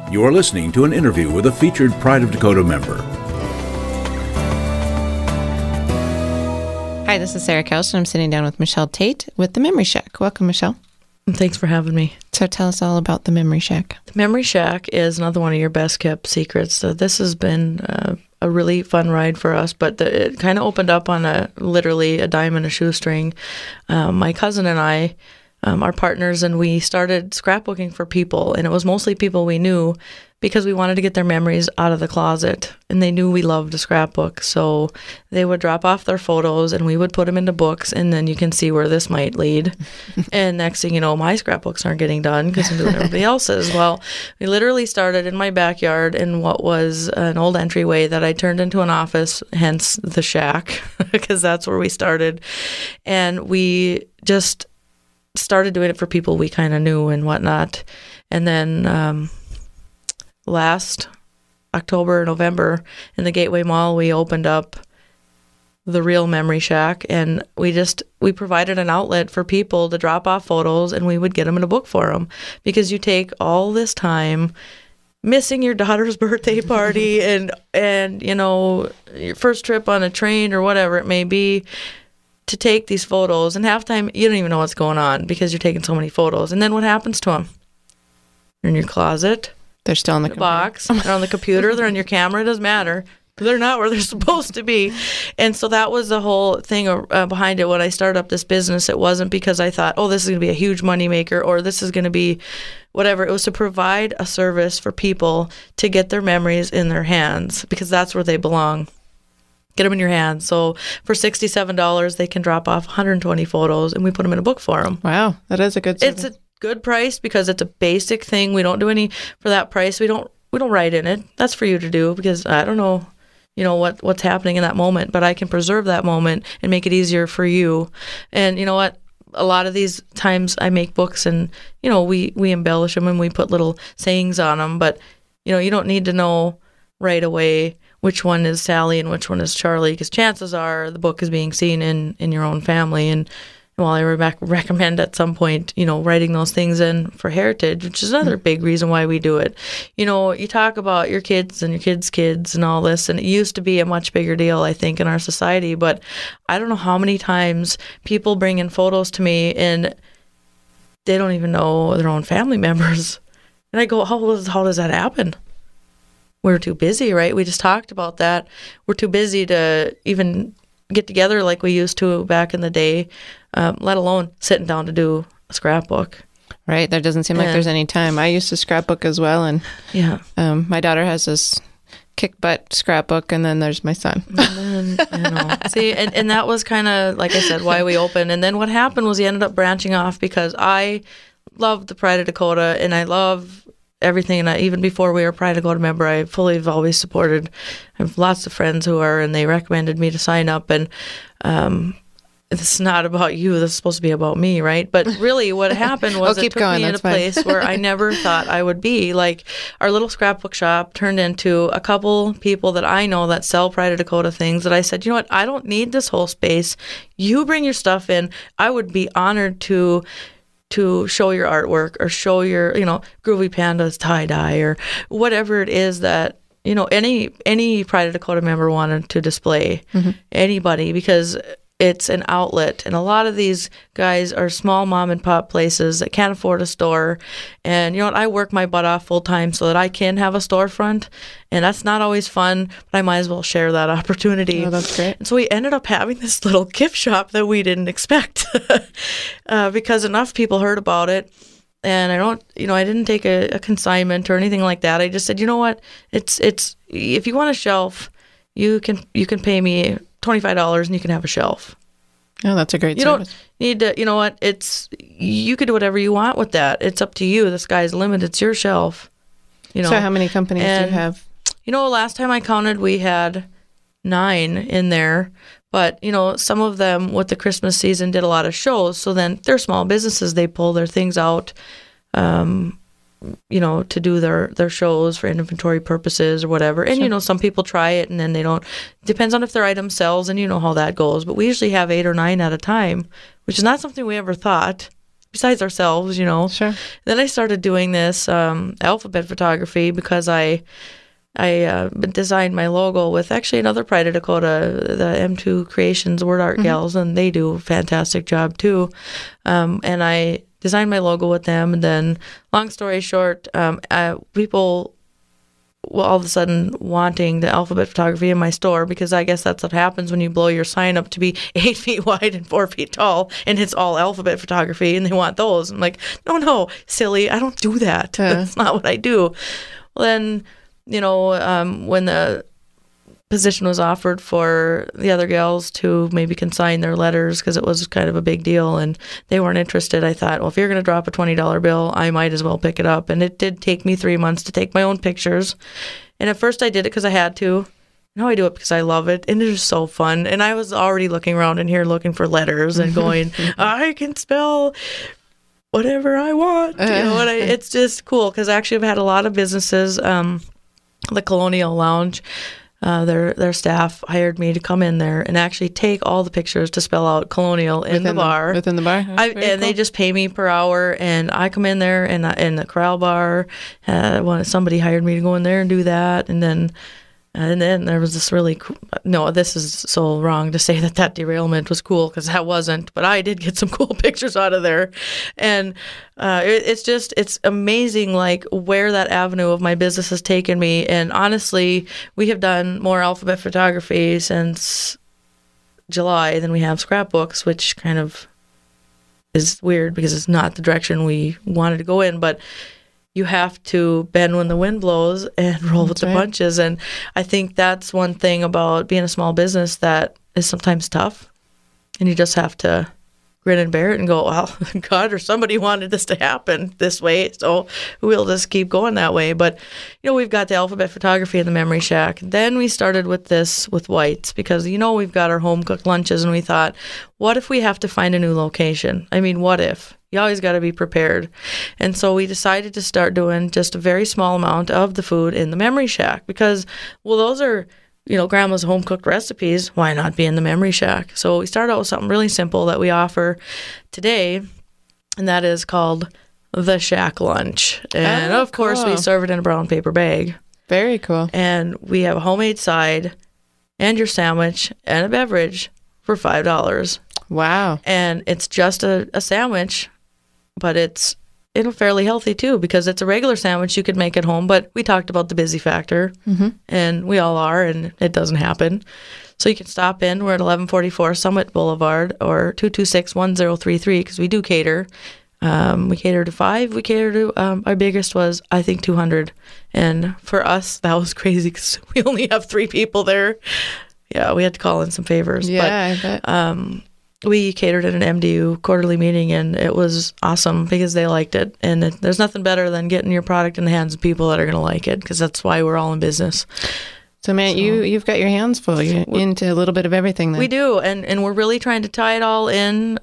You are listening to an interview with a featured Pride of Dakota member. Hi, this is Sarah Couch, and I'm sitting down with Michelle Tate with the Memory Shack. Welcome, Michelle. Thanks for having me. So tell us all about the Memory Shack. The Memory Shack is another one of your best kept secrets. So this has been a really fun ride for us, but it kind of opened up on literally a dime and a shoestring. My cousin and I are partners, and we started scrapbooking for people, and it was mostly people we knew because we wanted to get their memories out of the closet, and they knew we loved to scrapbook. So they would drop off their photos, and we would put them into books, and then you can see where this might lead. And next thing you know, my scrapbooks aren't getting done because I'm doing everybody else's. Well, we literally started in my backyard in what was an old entryway that I turned into an office, hence the shack, because that's where we started. And we just started doing it for people we kind of knew and whatnot. And then last October, November, in the Gateway Mall, we opened up the real Memory Shack, and we provided an outlet for people to drop off photos, and we would get them in a book for them, because you take all this time missing your daughter's birthday party and you know, your first trip on a train or whatever it may be, to take these photos, and half the time you don't even know what's going on because you're taking so many photos. And then what happens to them? They're in your closet. They're still in the box. They're on the computer. They're on your camera. It doesn't matter. They're not where they're supposed to be. And so that was the whole thing behind it. When I started up this business, it wasn't because I thought, oh, this is going to be a huge moneymaker, or this is going to be whatever. It was to provide a service for people to get their memories in their hands, because that's where they belong. Get them in your hands. So for $67, they can drop off 120 photos, and we put them in a book for them. Wow, that is a good service. It's a good price because it's a basic thing. We don't do any for that price. We don't write in it. That's for you to do, because I don't know, what's happening in that moment, but I can preserve that moment and make it easier for you. And you know what? A lot of these times I make books, and we embellish them and we put little sayings on them, but you don't need to know right away which one is Sally and which one is Charlie, because chances are the book is being seen in your own family. And while I recommend at some point, writing those things in for heritage, which is another big reason why we do it. You talk about your kids and your kids' kids and all this, and it used to be a much bigger deal, I think, in our society. But I don't know how many times people bring in photos to me and they don't even know their own family members. And I go, how does that happen? We're too busy, right? We just talked about that. We're too busy to even get together like we used to back in the day, let alone sitting down to do a scrapbook. Right. There doesn't seem like there's any time. I used to scrapbook as well. And yeah, my daughter has this kick butt scrapbook, and then there's my son. And then, see, and that was kind of, like I said, why we opened. And then what happened was he ended up branching off, because I love the Pride of Dakota, and I love everything. And even before we were a Pride of Dakota member, I fully have always supported. I have lots of friends who are, and they recommended me to sign up. And it's not about you. This is supposed to be about me, right? But really what happened was it took me in a place where I never thought I would be. Like, our little scrapbook shop turned into a couple people that I know that sell Pride of Dakota things, that I said, you know what, I don't need this whole space. You bring your stuff in. I would be honored to show your artwork, or show your, Groovy Panda's tie-dye, or whatever it is that, any Pride of Dakota member wanted to display. Mm-hmm. Anybody, because it's an outlet. And a lot of these guys are small mom and pop places that can't afford a store. And I work my butt off full time so that I can have a storefront. And that's not always fun, but I might as well share that opportunity. Oh, that's great. And so we ended up having this little gift shop that we didn't expect because enough people heard about it. And I didn't take a consignment or anything like that. I just said, you know what, it's if you want a shelf, you can pay me $25 and you can have a shelf. Oh, that's a great service. You don't need to, you could do whatever you want with that. It's up to you. The sky's the limit. It's your shelf. So how many companies do you have? Last time I counted, we had 9 in there. But, some of them with the Christmas season did a lot of shows. So then they're small businesses. They pull their things out, to do their shows for inventory purposes or whatever. And, Sure. Some people try it and then they don't. Depends on if their item sells, and you know how that goes. But we usually have 8 or 9 at a time, which is not something we ever thought. besides ourselves, Sure. Then I started doing this alphabet photography because I designed my logo with actually another Pride of Dakota, the M2 Creations Word Art Gals, and they do a fantastic job too. And I designed my logo with them, and then, long story short, people all of a sudden wanting the alphabet photography in my store, because I guess that's what happens when you blow your sign up to be 8 feet wide and 4 feet tall, and it's all alphabet photography, and they want those. I'm like, no, silly, I don't do that. That's not what I do. Well, then, when the position was offered for the other gals to maybe consign their letters, because it was kind of a big deal and they weren't interested, I thought, well, if you're going to drop a $20 bill, I might as well pick it up. And it did take me 3 months to take my own pictures. And at first I did it because I had to. Now I do it because I love it, and it is so fun. And I was already looking around in here looking for letters and going, I can spell whatever I want. It's just cool, because actually I've had a lot of businesses, the Colonial Lounge, their staff hired me to come in there and actually take all the pictures to spell out Colonial within the bar. Within the bar? And they just pay me per hour, and I come in there and in the corral bar. Somebody hired me to go in there and do that, and then there was this really cool, no, this is so wrong to say that derailment was cool, because that wasn't, but I did get some cool pictures out of there. And it's amazing, like, where that avenue of my business has taken me. And honestly, we have done more alphabet photography since July than we have scrapbooks, which kind of is weird because it's not the direction we wanted to go in, but you have to bend when the wind blows and roll with the punches. And I think that's one thing about being a small business that is sometimes tough. And you just have to grin and bear it and go, well, God or somebody wanted this to happen this way, so we'll just keep going that way. But, we've got the alphabet photography in the Memory Shack. Then we started with this with whites because, we've got our home-cooked lunches, and we thought, what if we have to find a new location? I mean, what if? You always got to be prepared. And so we decided to start doing just a very small amount of the food in the Memory Shack because, well, those are, Grandma's home-cooked recipes. Why not be in the Memory Shack? So we started out with something really simple that we offer today, and that is called the Shack Lunch. And, of course, we serve it in a brown paper bag. Very cool. And we have a homemade side and your sandwich and a beverage for $5. Wow. And it's just a sandwich, but it's fairly healthy too, because it's a regular sandwich you could make at home, but we talked about the busy factor, and we all are, and it doesn't happen. So you can stop in. We're at 1144 Summit Boulevard or 226-1033 because we do cater. We cater to 5. We cater to, our biggest was, I think, 200. And for us, that was crazy because we only have 3 people there. Yeah, we had to call in some favors. Yeah, but, I bet. We catered at an MDU quarterly meeting, and it was awesome because they liked it. And there's nothing better than getting your product in the hands of people that are going to like it, because that's why we're all in business. So, man, you've got your hands full. You're into a little bit of everything then. We do, and we're really trying to tie it all in.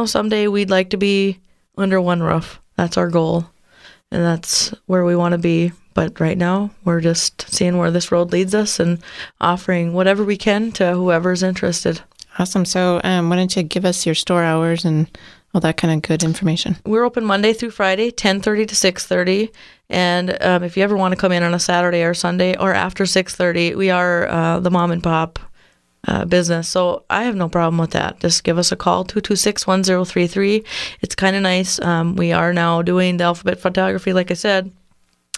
Someday we'd like to be under one roof. That's our goal, and that's where we want to be. But right now, we're just seeing where this road leads us and offering whatever we can to whoever's interested. Awesome. So why don't you give us your store hours and all that kind of good information? We're open Monday through Friday, 10:30 to 6:30. And if you ever want to come in on a Saturday or Sunday or after 6:30, we are the mom and pop business. So I have no problem with that. Just give us a call, 226-1033. It's kind of nice. We are now doing the alphabet photography, like I said.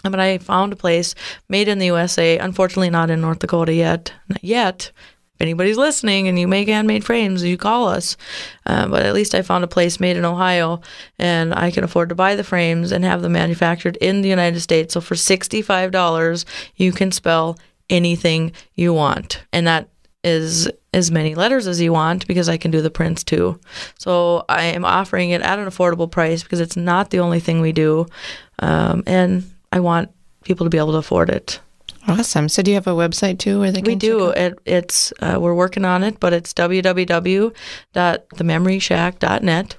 But I found a place made in the USA, unfortunately not in North Dakota yet. Not yet. If anybody's listening and you make handmade frames, you call us. But at least I found a place made in Ohio, and I can afford to buy the frames and have them manufactured in the United States. So for $65, you can spell anything you want. And that is as many letters as you want, because I can do the prints too. So I am offering it at an affordable price because it's not the only thing we do. And I want people to be able to afford it. Awesome. So do you have a website too where they can We do. It's we're working on it, but it's www.thememoryshack.net.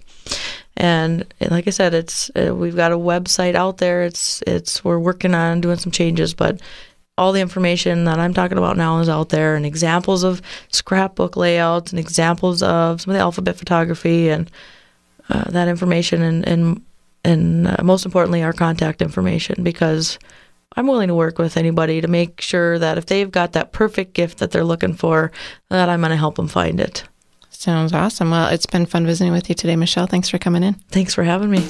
And like I said, it's we've got a website out there. It's we're working on doing some changes, but all the information that I'm talking about now is out there, and examples of scrapbook layouts and examples of some of the alphabet photography, and that information and most importantly, our contact information, because I'm willing to work with anybody to make sure that if they've got that perfect gift that they're looking for, that I'm going to help them find it. Sounds awesome. Well, it's been fun visiting with you today, Michelle. Thanks for coming in. Thanks for having me.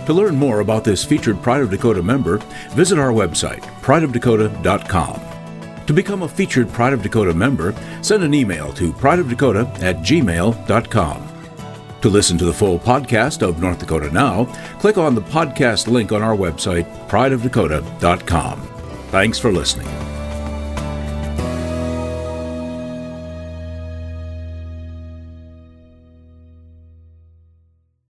To learn more about this featured Pride of Dakota member, visit our website, prideofdakota.com. To become a featured Pride of Dakota member, send an email to prideofdakota@gmail.com. To listen to the full podcast of North Dakota Now, click on the podcast link on our website, prideofdakota.com. Thanks for listening.